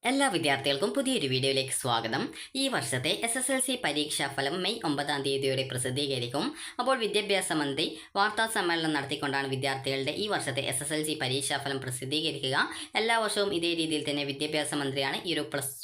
എല്ലാ വിദ്യാർത്ഥികൾക്കും പുതിയൊരു വീഡിയോയിലേക്ക് സ്വാഗതം. ഈ വർഷത്തെ SSLC പരീക്ഷാഫലം മെയ് 9-ാം തീയതിയോടെ പ്രസിദ്ധീകരിക്കും. അപ്പോൾ വിദ്യാഭ്യാസ മന്ത്രി വാർത്താ സമ്മേളനം നടത്തിക്കൊണ്ടാണ് വിദ്യാർത്ഥികളുടെ ഈ വർഷത്തെ SSLC പരീക്ഷാഫലം പ്രസിദ്ധീകരിക്കുക. എല്ലാ വർഷവും ഇതേ രീതിയിൽ തന്നെ വിദ്യാഭ്യാസ മന്ത്രിയാണ് ഈ ഒരു പ്ലസ്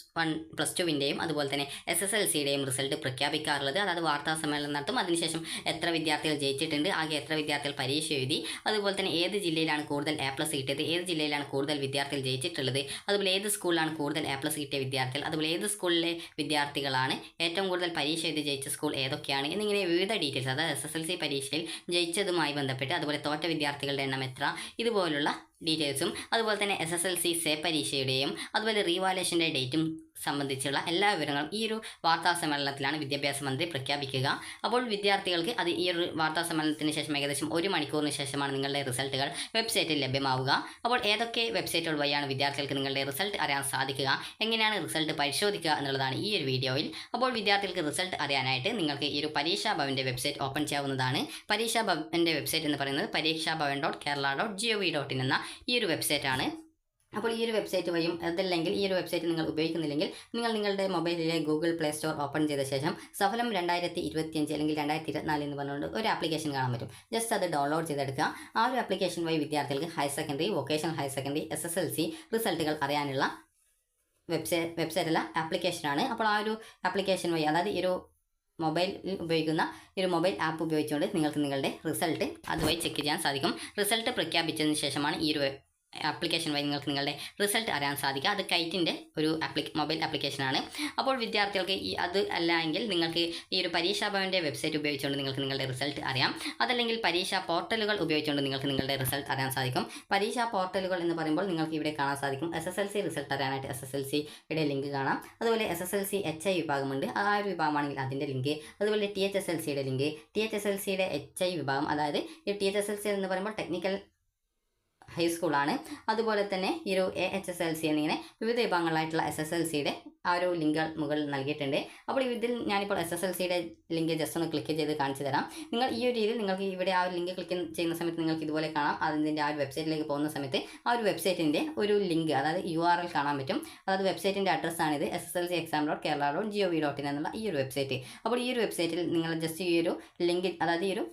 ടുവിൻ്റെയും അതുപോലെ തന്നെ SSLCയുടെയും റിസൾട്ട് പ്രഖ്യാപിക്കാറുള്ളത്. അതായത് വാർത്താ സമ്മേളനം നടത്തും. അതിനുശേഷം എത്ര വിദ്യാർത്ഥികൾ ജയിച്ചിട്ടുണ്ട്, ആകെ എത്ര വിദ്യാർത്ഥികൾ പരീക്ഷ എഴുതി, അതുപോലെ തന്നെ ഏത് ജില്ലയിലാണ് കൂടുതൽ A+ കിട്ടിയത്, ഏത് ജില്ലയിലാണ് കൂടുതൽ വിദ്യാർത്ഥികൾ ജയിച്ചിട്ടുള്ളത്, അതുപോലെ ഏത് സ്കൂളിലാണ് കൂടുതൽ A+ കിട്ടിയ വിദ്യാർത്ഥികൾ, അതുപോലെ ഏത് സ്കൂളിലെ വിദ്യാർത്ഥികളാണ് ഏറ്റവും കൂടുതൽ പരീക്ഷ എഴുതി ജയിച്ച സ്കൂൾ ഏതൊക്കെയാണ് എന്നിങ്ങനെ വിവിധ ഡീറ്റെയിൽസ്, അതായത് SSLC പരീക്ഷയിൽ ജയിച്ചതുമായി ബന്ധപ്പെട്ട് അതുപോലെ തോറ്റ വിദ്യാർത്ഥികളുടെ എണ്ണം എത്ര, ഇതുപോലുള്ള ഡീറ്റെയിൽസും അതുപോലെ തന്നെ SSLC സേ പരീക്ഷയുടെയും അതുപോലെ റീവാലേഷൻ്റെ ഡേറ്റും സംബന്ധിച്ചുള്ള എല്ലാ വിവരങ്ങളും ഈ ഒരു വാർത്താ സമ്മേളനത്തിലാണ് വിദ്യാഭ്യാസ മന്ത്രി പ്രഖ്യാപിക്കുക. അപ്പോൾ വിദ്യാർത്ഥികൾക്ക് അത് ഈ ഒരു വാർത്താ സമ്മേളനത്തിന് ശേഷം ഏകദേശം 1 മണിക്കൂറിന് ശേഷമാണ് നിങ്ങളുടെ റിസൾട്ടുകൾ വെബ്സൈറ്റിൽ ലഭ്യമാവുക. അപ്പോൾ ഏതൊക്കെ വെബ്സൈറ്റുകൾ വഴിയാണ് വിദ്യാർത്ഥികൾക്ക് നിങ്ങളുടെ റിസൾട്ട് അറിയാൻ സാധിക്കുക, എങ്ങനെയാണ് റിസൾട്ട് പരിശോധിക്കുക എന്നുള്ളതാണ് ഈ ഒരു വീഡിയോയിൽ. അപ്പോൾ വിദ്യാർത്ഥികൾക്ക് റിസൾട്ട് അറിയാനായിട്ട് നിങ്ങൾക്ക് ഈ ഒരു പരീക്ഷാ ഭവൻ്റെ വെബ്സൈറ്റ് ഓപ്പൺ ചെയ്യാവുന്നതാണ്. പരീക്ഷാ ഭവൻ്റെ വെബ്സൈറ്റ് എന്ന് പറയുന്നത് parikshavavan.kerala.gov.in എന്ന ഈ ഒരു വെബ്സൈറ്റാണ്. അപ്പോൾ ഈ ഒരു വെബ്സൈറ്റ് വഴിയും അതല്ലെങ്കിൽ ഈ ഒരു വെബ്സൈറ്റ് നിങ്ങൾ ഉപയോഗിക്കുന്നില്ലെങ്കിൽ നിങ്ങൾ നിങ്ങളുടെ മൊബൈലിലെ ഗൂഗിൾ പ്ലേ സ്റ്റോർ ഓപ്പൺ ചെയ്ത ശേഷം സഫലം 2025 അല്ലെങ്കിൽ 2024 എന്ന് പറഞ്ഞുകൊണ്ട് ഒരു ആപ്ലിക്കേഷൻ കാണാൻ പറ്റും. ജസ്റ്റ് അത് ഡൗൺലോഡ് ചെയ്തെടുക്കുക. ആ ഒരു ആപ്ലിക്കേഷൻ വഴി വിദ്യാർത്ഥികൾക്ക് higher secondary, vocational higher secondary, SSLC റിസൾട്ടുകൾ അറിയാനുള്ള വെബ്സൈറ്റല്ല ആപ്ലിക്കേഷനാണ്. അപ്പോൾ ആ ഒരു ആപ്ലിക്കേഷൻ വഴി, അതായത് ഈ ഒരു മൊബൈലിൽ ഉപയോഗിക്കുന്ന ഈ ഒരു മൊബൈൽ ആപ്പ് ഉപയോഗിച്ചുകൊണ്ട് നിങ്ങൾക്ക് നിങ്ങളുടെ റിസൾട്ട് അതുവഴി ചെക്ക് ചെയ്യാൻ സാധിക്കും. റിസൾട്ട് പ്രഖ്യാപിച്ചതിന് ശേഷമാണ് ഈ ഒരു ആപ്ലിക്കേഷൻ വഴി നിങ്ങൾക്ക് നിങ്ങളുടെ റിസൾട്ട് അറിയാൻ സാധിക്കുക. അത് കൈറ്റിൻ്റെ ഒരു മൊബൈൽ ആപ്ലിക്കേഷനാണ്. അപ്പോൾ വിദ്യാർത്ഥികൾക്ക് അത് അല്ല എങ്കിൽ നിങ്ങൾക്ക് ഈ ഒരു പരീക്ഷാ ഭവൻ്റെ വെബ്സൈറ്റ് ഉപയോഗിച്ചുകൊണ്ട് നിങ്ങൾക്ക് നിങ്ങളുടെ റിസൾട്ട് അറിയാം. അതല്ലെങ്കിൽ പരീക്ഷാ പോർട്ടലുകൾ ഉപയോഗിച്ചുകൊണ്ട് നിങ്ങൾക്ക് നിങ്ങളുടെ റിസൾട്ട് അറിയാൻ സാധിക്കും. പരീക്ഷാ പോർട്ടലുകൾ എന്ന് പറയുമ്പോൾ നിങ്ങൾക്ക് ഇവിടെ കാണാൻ സാധിക്കും SSLC റിസൾട്ട് അറിയാനായിട്ട് SSLCയുടെ ലിങ്ക് കാണാം. അതുപോലെ SSLC HI വിഭാഗമുണ്ട്, ആ ഒരു വിഭാഗമാണെങ്കിൽ അതിൻ്റെ ലിങ്ക്, അതുപോലെ THSLCയുടെ ലിങ്ക്, THSLCയുടെ HI വിഭാഗം, അതായത് ഈ THSLC എന്ന് പറയുമ്പോൾ ടെക്നിക്കൽ ഹൈസ്കൂളാണ്. അതുപോലെ തന്നെ ഈ ഒരു AHSLC എന്നിങ്ങനെ വിവിധ വിഭാഗങ്ങളായിട്ടുള്ള SSLCയുടെ ആ ഒരു ലിങ്ക് മുകളിൽ നൽകിയിട്ടുണ്ട്. അപ്പോൾ ഇതിൽ ഞാനിപ്പോൾ SSLCയുടെ ലിങ്ക് ജസ്റ്റ് ഒന്ന് ക്ലിക്ക് ചെയ്ത് കാണിച്ചു തരാം. നിങ്ങൾ ഈ ഒരു രീതിയിൽ നിങ്ങൾക്ക് ഇവിടെ ആ ഒരു ലിങ്ക് ക്ലിക്ക് ചെയ്യുന്ന സമയത്ത് നിങ്ങൾക്ക് ഇതുപോലെ കാണാം. അതിൻ്റെ ആ ഒരു വെബ്സൈറ്റിലേക്ക് പോകുന്ന സമയത്ത് ആ ഒരു വെബ്സൈറ്റിൻ്റെ ഒരു ലിങ്ക്, അതായത് URL കാണാൻ പറ്റും. അതായത് വെബ്സൈറ്റിൻ്റെ അഡ്രസ്സാണിത്, SSLCexam.kerala.gov.in എന്നുള്ള ഈ ഒരു വെബ്സൈറ്റ്. അപ്പോൾ ഈ ഒരു വെബ്സൈറ്റിൽ നിങ്ങൾ ജസ്റ്റ് ഈ ഒരു ലിങ്ക്, അതായത് ഈ ഒരു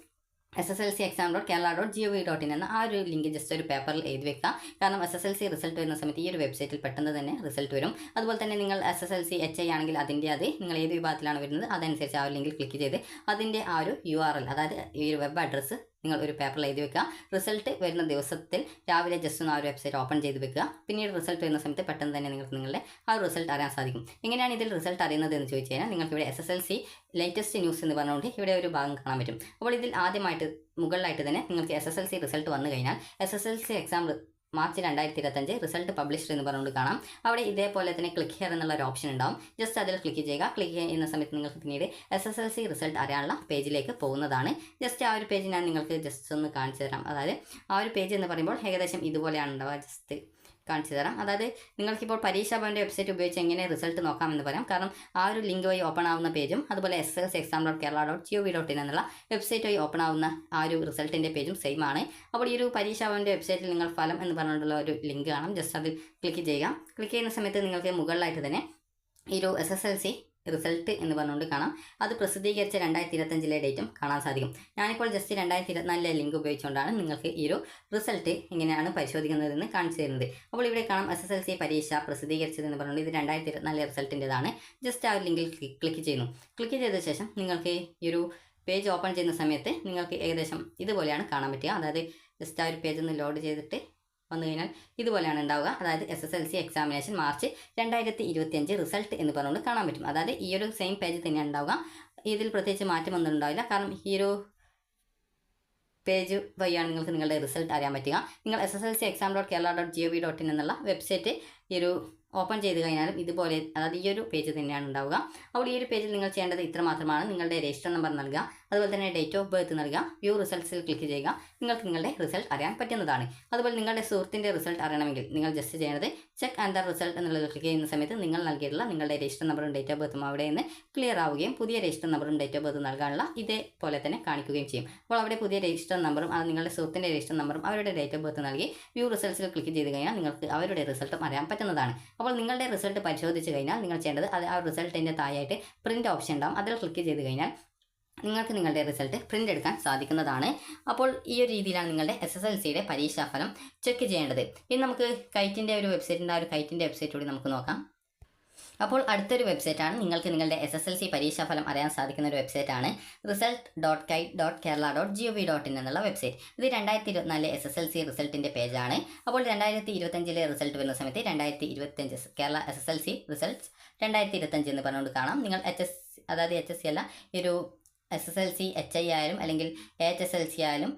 SSLCexam.kerala.gov.in എന്ന ആ ഒരു ലിങ്ക് ജസ്റ്റ് ഒരു പേപ്പറിൽ എഴുതി വെക്കുക. കാരണം SSLC റിസൾട്ട് വരുന്ന സമയത്ത് ഈ ഒരു വെബ്സൈറ്റിൽ പെട്ടെന്ന് തന്നെ റിസൾട്ട് വരും. അതുപോലെ തന്നെ നിങ്ങൾ SSLC HI ആണെങ്കിൽ അതിൻ്റെ നിങ്ങൾ ഏത് വിഭാഗത്തിലാണ് വരുന്നത് അതനുസരിച്ച് ആ ഒരു ലിങ്കിൽ ക്ലിക്ക് ചെയ്ത് അതിൻ്റെ ആ ഒരു URL, അതായത് ഈ ഒരു വെബ് അഡ്രസ്സ് നിങ്ങൾ ഒരു പേപ്പറിൽ എഴുതി വെക്കുക. റിസൾട്ട് വരുന്ന ദിവസത്തിൽ രാവിലെ ജസ്റ്റ് ഒന്ന് ആ ഒരു വെബ്സൈറ്റ് ഓപ്പൺ ചെയ്ത് വെക്കുക. പിന്നീട് റിസൾട്ട് വരുന്ന സമയത്ത് പെട്ടെന്ന് തന്നെ നിങ്ങൾക്ക് നിങ്ങളുടെ ആ ഒരു റിസൾട്ട് അറിയാൻ സാധിക്കും. എങ്ങനെയാണ് ഇതിൽ റിസൾട്ട് അറിയുന്നത് എന്ന് ചോദിച്ചു കഴിഞ്ഞാൽ നിങ്ങൾക്ക് ഇവിടെ SSLC ലേറ്റസ്റ്റ് ന്യൂസ് എന്ന് പറഞ്ഞുകൊണ്ട് ഇവിടെ ഒരു ഭാഗം കാണാൻ പറ്റും. അപ്പോൾ ഇതിൽ ആദ്യമായിട്ട് മുകളിലായിട്ട് തന്നെ നിങ്ങൾക്ക് SSLC റിസൾട്ട് വന്നു കഴിഞ്ഞാൽ SSLC exam March 2025 result published എന്ന് പറഞ്ഞുകൊണ്ട് കാണാം. അവിടെ ഇതേപോലെ തന്നെ ക്ലിക്ക് ഹിയർ എന്നുള്ള ഒരു ഓപ്ഷൻ ഉണ്ടാവും. ജസ്റ്റ് അതിൽ ക്ലിക്ക് ചെയ്യുക. ക്ലിക്ക് ചെയ്യുന്ന സമയത്ത് നിങ്ങൾക്ക് പിന്നീട് SSLC റിസൾട്ട് അറിയാനുള്ള പേജിലേക്ക് പോകുന്നതാണ്. ജസ്റ്റ് ആ ഒരു പേജ് ഞാൻ നിങ്ങൾക്ക് ജസ്റ്റ് ഒന്ന് കാണിച്ചു തരാം. അതായത് ആ ഒരു പേജ് എന്ന് പറയുമ്പോൾ ഏകദേശം ഇതുപോലെയാണ് ഉണ്ടാവുക. ജസ്റ്റ് കാണിച്ചു തരാം. അതായത് നിങ്ങൾക്കിപ്പോൾ പരീക്ഷാ ഭവൻ്റെ വെബ്സൈറ്റ് ഉപയോഗിച്ച് എങ്ങനെ റിസൾട്ട് നോക്കാമെന്ന് പറയാം. കാരണം ആ ഒരു ലിങ്ക് വഴി ഓപ്പൺ ആവുന്ന പേജും അതുപോലെ SSLCexam.kerala.gov.in എന്നുള്ള വെബ്സൈറ്റ് വഴി ഓപ്പൺ ആവുന്ന ആ ഒരു റിസൾട്ടിൻ്റെ പേജും സെയിം ആണ്. അപ്പോൾ ഈ ഒരു പരീക്ഷാ ഭവൻ്റെ വെബ്സൈറ്റിൽ നിങ്ങൾ ഫലം എന്ന് പറഞ്ഞുകൊണ്ടുള്ള ഒരു ലിങ്ക് കാണാം. ജസ്റ്റ് അതിൽ ക്ലിക്ക് ചെയ്യുക. ക്ലിക്ക് ചെയ്യുന്ന സമയത്ത് നിങ്ങൾക്ക് മുകളിലായിട്ട് തന്നെ ഈ ഒരു SSLC റിസൾട്ട് എന്ന് പറഞ്ഞുകൊണ്ട് കാണാം. അത് പ്രസിദ്ധീകരിച്ച 2025 ഡേറ്റും കാണാൻ സാധിക്കും. ഞാനിപ്പോൾ ജസ്റ്റ് 2024 ലിങ്ക് ഉപയോഗിച്ചുകൊണ്ടാണ് നിങ്ങൾക്ക് ഈ ഒരു റിസൾട്ട് എങ്ങനെയാണ് പരിശോധിക്കുന്നതെന്ന് കാണിച്ചു തരുന്നത്. അപ്പോൾ ഇവിടെ കാണാം SSLC പരീക്ഷ പ്രസിദ്ധീകരിച്ചതെന്ന് പറഞ്ഞുകൊണ്ട് ഇത് 2024 റിസൾട്ടിൻ്റെതാണ്. ജസ്റ്റ് ആ ഒരു ലിങ്കിൽ ക്ലിക്ക് ചെയ്യുന്നു. ക്ലിക്ക് ചെയ്ത ശേഷം നിങ്ങൾക്ക് ഈ ഒരു പേജ് ഓപ്പൺ ചെയ്യുന്ന സമയത്ത് നിങ്ങൾക്ക് ഏകദേശം ഇതുപോലെയാണ് കാണാൻ പറ്റുക. അതായത് ജസ്റ്റ് ആ ഒരു പേജ് ഒന്ന് ലോഡ് ചെയ്തിട്ട് വന്നു കഴിഞ്ഞാൽ ഇതുപോലെയാണ് ഉണ്ടാവുക. അതായത് SSLC എക്സാമിനേഷൻ മാർച്ച് 2025 റിസൾട്ട് എന്ന് പറഞ്ഞുകൊണ്ട് കാണാൻ പറ്റും. അതായത് ഈ ഒരു സെയിം പേജ് തന്നെയാണ് ഉണ്ടാവുക. ഇതിൽ പ്രത്യേകിച്ച് മാറ്റമൊന്നും ഉണ്ടാവില്ല. കാരണം ഈ ഒരു പേജ് വഴിയാണ് നിങ്ങൾക്ക് നിങ്ങളുടെ റിസൾട്ട് അറിയാൻ പറ്റുക. നിങ്ങൾ SSLCexam.kerala.gov.in എന്നുള്ള വെബ്സൈറ്റ് ഈ ഒരു ഓപ്പൺ ചെയ്ത് കഴിഞ്ഞാലും ഇതുപോലെ, അതായത് ഈ ഒരു പേജ് തന്നെയാണ് ഉണ്ടാവുക. അപ്പോൾ ഈ ഒരു പേജിൽ നിങ്ങൾ ചെയ്യേണ്ടത് ഇത്ര മാത്രമാണ്. നിങ്ങളുടെ രജിസ്റ്റർ നമ്പർ നൽകുക, അതുപോലെ തന്നെ ഡേറ്റ് ഓഫ് ബർത്ത് നൽകുക, വ്യൂ റിസൾട്ട്സിൽ ക്ലിക്ക് ചെയ്യുക. നിങ്ങൾക്ക് നിങ്ങളുടെ റിസൾട്ട് അറിയാൻ പറ്റുന്നതാണ്. അതുപോലെ നിങ്ങളുടെ സുഹൃത്തിൻ്റെ റിസൾട്ട് അറിയണമെങ്കിൽ നിങ്ങൾ ജസ്റ്റ് ചെയ്യേണ്ടത് ചെക്ക് ആൻഡ് ദ റിസൾട്ട് എന്നുള്ളത് ക്ലിക്ക് ചെയ്യുന്ന സമയത്ത് നിങ്ങൾ നൽകിയിട്ടുള്ള നിങ്ങളുടെ രജിസ്റ്റർ നമ്പറും ഡേറ്റ് ഓഫ് ബർത്തും അവിടെ നിന്ന് ക്ലിയർ ആവുകയും പുതിയ രജിസ്റ്റർ നമ്പറും ഡേറ്റ് ഓഫ് ബർത്തും നൽകാനുള്ള ഇതേപോലെ തന്നെ കാണിക്കുകയും ചെയ്യും. അപ്പോൾ അവിടെ പുതിയ രജിസ്റ്റർ നമ്പറും അത് നിങ്ങളുടെ സുഹൃത്തിൻ്റെ രജിസ്റ്റർ നമ്പറും അവരുടെ ഡേറ്റ് ഓഫ് ബർത്ത് നൽകി വ്യൂ റിസൾട്ട്സിൽ ക്ലിക്ക് ചെയ്ത് കഴിഞ്ഞാൽ നിങ്ങൾക്ക് അവരുടെ റിസൾട്ടും അറിയാൻ പറ്റും. പറ്റുന്നതാണ്. അപ്പോൾ നിങ്ങളുടെ റിസൾട്ട് പരിശോധിച്ച് കഴിഞ്ഞാൽ നിങ്ങൾ ചെയ്യേണ്ടത് അത് ആ റിസൾട്ടിൻ്റെ താഴെയായിട്ട് പ്രിൻറ്റ് ഓപ്ഷൻ ഉണ്ടാകും. അതിൽ ക്ലിക്ക് ചെയ്ത് കഴിഞ്ഞാൽ നിങ്ങൾക്ക് നിങ്ങളുടെ റിസൾട്ട് പ്രിൻ്റ് എടുക്കാൻ സാധിക്കുന്നതാണ്. അപ്പോൾ ഈ ഒരു രീതിയിലാണ് നിങ്ങളുടെ SSLCയുടെ പരീക്ഷാഫലം ചെക്ക് ചെയ്യേണ്ടത്. ഇനി നമുക്ക് കൈറ്റിൻ്റെ ഒരു വെബ്സൈറ്റിൻ്റെ ആ ഒരു കൈറ്റിൻ്റെ വെബ്സൈറ്റ് കൂടി നമുക്ക് നോക്കാം. അപ്പോൾ അടുത്തൊരു വെബ്സൈറ്റാണ് നിങ്ങൾക്ക് നിങ്ങളുടെ SSLC പരീക്ഷാഫലം അറിയാൻ സാധിക്കുന്ന ഒരു വെബ്സൈറ്റാണ് result.kite.kerala.gov.in എന്നുള്ള വെബ്സൈറ്റ്. ഇത് 2024 SSLC റിസൾട്ടിൻ്റെ പേജാണ്. അപ്പോൾ 2025 റിസൾട്ട് വരുന്ന സമയത്ത് 2025 കേരള SSLC റിസൾട്ട്സ് 2025 എന്ന് പറഞ്ഞുകൊണ്ട് കാണാം. നിങ്ങൾ അതായത് HSC അല്ല, ഈ ഒരു SSLC HI ആയാലും അല്ലെങ്കിൽ AHSLC ആയാലും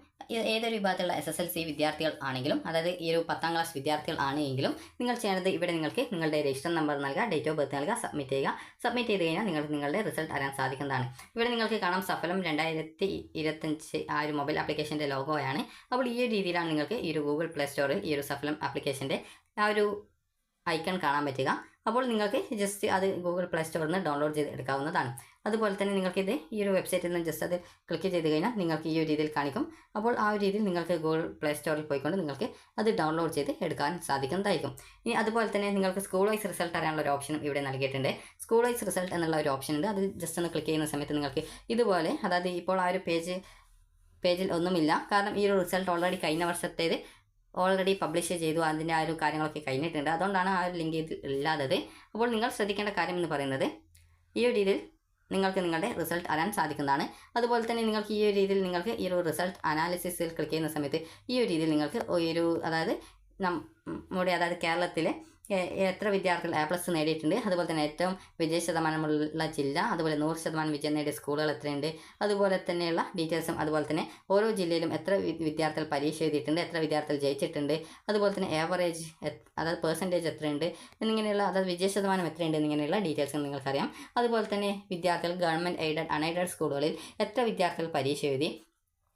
ഏതൊരു വിഭാഗത്തിലുള്ള SSLC വിദ്യാർത്ഥികൾ ആണെങ്കിലും, അതായത് ഈ ഒരു 10ാം ക്ലാസ് വിദ്യാർത്ഥികൾ ആണെങ്കിലും നിങ്ങൾ ചെയ്യേണ്ടത് ഇവിടെ നിങ്ങൾക്ക് നിങ്ങളുടെ രജിസ്റ്റർ നമ്പർ നൽകുക, ഡേറ്റ് ഓഫ് ബർത്ത് നൽകുക, സബ്മിറ്റ് ചെയ്യുക. സബ്മിറ്റ് ചെയ്ത് കഴിഞ്ഞാൽ നിങ്ങൾക്ക് നിങ്ങളുടെ റിസൾട്ട് അറിയാൻ സാധിക്കുന്നതാണ്. ഇവിടെ നിങ്ങൾക്ക് കാണാം സഫലം 2025 ആ ഒരു മൊബൈൽ ആപ്ലിക്കേഷൻ്റെ ലോഗോയാണ്. അപ്പോൾ ഈ ഒരു രീതിയിലാണ് നിങ്ങൾക്ക് ഈ ഒരു ഗൂഗിൾ പ്ലേ സ്റ്റോറിൽ ഈ ഒരു സഫലം ആപ്ലിക്കേഷൻ്റെ ആ ഒരു ഐക്കൺ കാണാൻ പറ്റുക. അപ്പോൾ നിങ്ങൾക്ക് ജസ്റ്റ് അത് ഗൂഗിൾ പ്ലേ സ്റ്റോറിൽ നിന്ന് ഡൗൺലോഡ് ചെയ്ത് എടുക്കാവുന്നതാണ്. അതുപോലെ തന്നെ നിങ്ങൾക്കിത് ഈ ഒരു വെബ്സൈറ്റിൽ നിന്ന് ജസ്റ്റ് അത് ക്ലിക്ക് ചെയ്ത് കഴിഞ്ഞാൽ നിങ്ങൾക്ക് ഈ ഒരു രീതിയിൽ കാണിക്കും. അപ്പോൾ ആ ഒരു രീതിയിൽ നിങ്ങൾക്ക് ഗൂഗിൾ പ്ലേ സ്റ്റോറിൽ പോയിക്കൊണ്ട് നിങ്ങൾക്ക് അത് ഡൗൺലോഡ് ചെയ്ത് എടുക്കാൻ സാധിക്കുന്നതായിരിക്കും. ഇനി അതുപോലെ തന്നെ നിങ്ങൾക്ക് സ്കൂൾ വൈസ് റിസൾട്ട് അറിയാനുള്ള ഒരു ഓപ്ഷനും ഇവിടെ നൽകിയിട്ടുണ്ട്. സ്കൂൾ വൈസ് റിസൾട്ട് എന്നുള്ള ഒരു ഓപ്ഷൻ ഉണ്ട്. അത് ജസ്റ്റ് ഒന്ന് ക്ലിക്ക് ചെയ്യുന്ന സമയത്ത് നിങ്ങൾക്ക് ഇതുപോലെ, അതായത് ഇപ്പോൾ ആ ഒരു പേജിൽ ഒന്നുമില്ല, കാരണം ഈ ഒരു റിസൾട്ട് ഓൾറെഡി കഴിഞ്ഞ വർഷത്തേത് ഓൾറെഡി പബ്ലിഷ് ചെയ്തു, അതിൻ്റെ ആ ഒരു കാര്യങ്ങളൊക്കെ കഴിഞ്ഞിട്ടുണ്ട്. അതുകൊണ്ടാണ് ആ ഒരു ലിങ്ക് ഇല്ലാത്തത്. അപ്പോൾ നിങ്ങൾ ശ്രദ്ധിക്കേണ്ട കാര്യം എന്ന് പറയുന്നത് ഈ ഒരു രീതിയിൽ നിങ്ങൾക്ക് നിങ്ങളുടെ റിസൾട്ട് അറിയാൻ സാധിക്കുന്നതാണ്. അതുപോലെ തന്നെ നിങ്ങൾക്ക് ഈ ഒരു രീതിയിൽ നിങ്ങൾക്ക് ഈ ഒരു റിസൾട്ട് അനാലിസിസിൽ ക്ലിക്ക് ചെയ്യുന്ന സമയത്ത് ഈ ഒരു രീതിയിൽ നിങ്ങൾക്ക് ഒരു അതായത് നമ്മുടെ അതായത് കേരളത്തിലെ എത്ര വിദ്യാർത്ഥികൾ A+ നേടിയിട്ടുണ്ട്, അതുപോലെ തന്നെ ഏറ്റവും വിജയ ശതമാനമുള്ള ജില്ല, അതുപോലെ 100% വിജയം നേടിയ സ്കൂളുകൾ എത്രയുണ്ട്, അതുപോലെ തന്നെയുള്ള ഡീറ്റെയിൽസും, അതുപോലെ തന്നെ ഓരോ ജില്ലയിലും എത്ര വിദ്യാർത്ഥികൾ പരീക്ഷ എഴുതിയിട്ടുണ്ട്, എത്ര വിദ്യാർത്ഥികൾ ജയിച്ചിട്ടുണ്ട്, അതുപോലെ തന്നെ ആവറേജ് അതായത് പെർസെൻറ്റേജ് എത്രയുണ്ട് എന്നിങ്ങനെയുള്ള, അതായത് വിജയ ശതമാനം എത്രയുണ്ട് എന്നിങ്ങനെയുള്ള ഡീറ്റെയിൽസും നിങ്ങൾക്കറിയാം. അതുപോലെ തന്നെ വിദ്യാർത്ഥികൾ ഗവൺമെൻറ് എയ്ഡഡ് അൺഎയ്ഡഡ് സ്കൂളുകളിൽ എത്ര വിദ്യാർത്ഥികൾ പരീക്ഷ എഴുതി,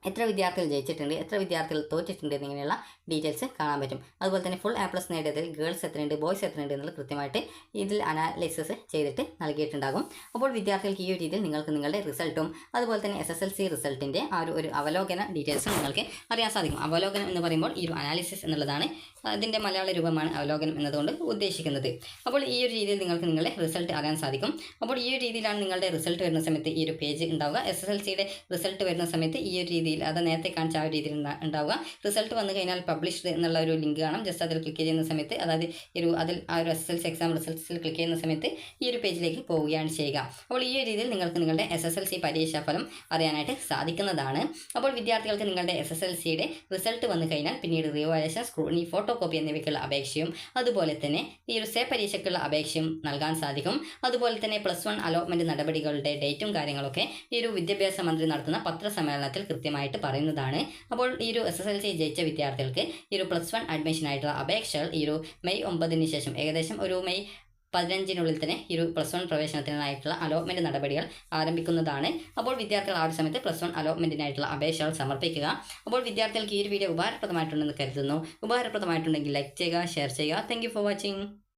എത്ര വിദ്യാർത്ഥികൾ ജയിച്ചിട്ടുണ്ട്, എത്ര വിദ്യാർത്ഥികൾ തോറ്റിട്ടുണ്ട് എന്നിങ്ങനെയുള്ള ഡീറ്റെയിൽസ് കാണാൻ പറ്റും. അതുപോലെ തന്നെ ഫുൾ A+ നേടിയതിൽ ഗേൾസ് എത്രയുണ്ട്, ബോയ്സ് എത്രയുണ്ട് എന്നുള്ളത് കൃത്യമായിട്ട് ഇതിൽ അനാലിസിസ് ചെയ്തിട്ട് നൽകിയിട്ടുണ്ടാകും. അപ്പോൾ വിദ്യാർത്ഥികൾക്ക് ഈ ഒരു രീതിയിൽ നിങ്ങൾക്ക് നിങ്ങളുടെ റിസൾട്ടും അതുപോലെ തന്നെ SSLC റിസൾട്ടിൻ്റെ ആ ഒരു അവലോകന ഡീറ്റെയിൽസും നിങ്ങൾക്ക് അറിയാൻ സാധിക്കും. അവലോകനം എന്ന് പറയുമ്പോൾ ഈ ഒരു അനാലിസിസ് എന്നുള്ളതാണ്, അതിൻ്റെ മലയാള രൂപമാണ് അവലോകനം എന്നതുകൊണ്ട് ഉദ്ദേശിക്കുന്നത്. അപ്പോൾ ഈ ഒരു രീതിയിൽ നിങ്ങൾക്ക് നിങ്ങളുടെ റിസൾട്ട് അറിയാൻ സാധിക്കും. അപ്പോൾ ഈ ഒരു രീതിയിലാണ് നിങ്ങളുടെ റിസൾട്ട് വരുന്ന സമയത്ത് ഈ ഒരു പേജ് ഉണ്ടാവുക. SSLCയുടെ റിസൾട്ട് വരുന്ന സമയത്ത് ഈ ഒരു രീതിയിൽ, അത് നേരത്തെ കാണിച്ച ആ ഒരു രീതിയിൽ ഉണ്ടാവുക. റിസൾട്ട് വന്നു കഴിഞ്ഞാൽ പബ്ലിഷ്ഡ് എന്നുള്ള ഒരു ലിങ്ക് കാണാം. ജസ്റ്റ് അതിൽ ക്ലിക്ക് ചെയ്യുന്ന സമയത്ത്, അതായത് അതിൽ ആ ഒരു SSLC എക്സാം റിസൾട്ട്സിൽ ക്ലിക്ക് ചെയ്യുന്ന സമയത്ത് ഈ ഒരു പേജിലേക്ക് പോവുകയാണ് ചെയ്യുക. അപ്പോൾ ഈ ഒരു രീതിയിൽ നിങ്ങൾക്ക് നിങ്ങളുടെ SSLC പരീക്ഷാഫലം അറിയാനായിട്ട് സാധിക്കുന്നതാണ്. അപ്പോൾ വിദ്യാർത്ഥികൾക്ക് നിങ്ങളുടെ SSLCയുടെ റിസൾട്ട് വന്നു കഴിഞ്ഞാൽ പിന്നീട് റിവാലുവേഷൻ, സ്ക്രൂട്ടിനി, ഫോട്ടോ കോപ്പി എന്നിവയ്ക്കുള്ള അപേക്ഷയും അതുപോലെ തന്നെ ഈ ഒരു സേ പരീക്ഷയ്ക്കുള്ള അപേക്ഷയും നൽകാൻ സാധിക്കും. അതുപോലെ തന്നെ +1 അലോട്ട്മെൻറ്റ് നടപടികളുടെ ഡേറ്റും കാര്യങ്ങളൊക്കെ ഈ ഒരു വിദ്യാഭ്യാസ മന്ത്രി നടത്തുന്ന പത്രസമ്മേളനത്തിൽ കൃത്യമായിട്ട് പറയുന്നതാണ്. അപ്പോൾ ഈ ഒരു SSLC ജയിച്ച വിദ്യാർത്ഥികൾക്ക് ഈ ഒരു +1 അഡ്മിഷനായിട്ടുള്ള അപേക്ഷകൾ ഈ ഒരു മെയ് 9 ശേഷം, ഏകദേശം ഒരു മെയ് 15 തന്നെ ഈ ഒരു +1 പ്രവേശനത്തിനായിട്ടുള്ള അലോട്ട്മെൻറ്റ് നടപടികൾ ആരംഭിക്കുന്നതാണ്. അപ്പോൾ വിദ്യാർത്ഥികൾ ആ ഒരു സമയത്ത് +1 അലോട്ട്മെൻറ്റിനായിട്ടുള്ള അപേക്ഷകൾ സമർപ്പിക്കുക. അപ്പോൾ വിദ്യാർത്ഥികൾക്ക് ഈ ഒരു വീഡിയോ ഉപകാരപ്രദമായിട്ടുണ്ടെന്ന് കരുതുന്നു. ഉപകാരപ്രദമായിട്ടുണ്ടെങ്കിൽ ലൈക്ക് ചെയ്യുക, ഷെയർ ചെയ്യുക. Thank you for watching.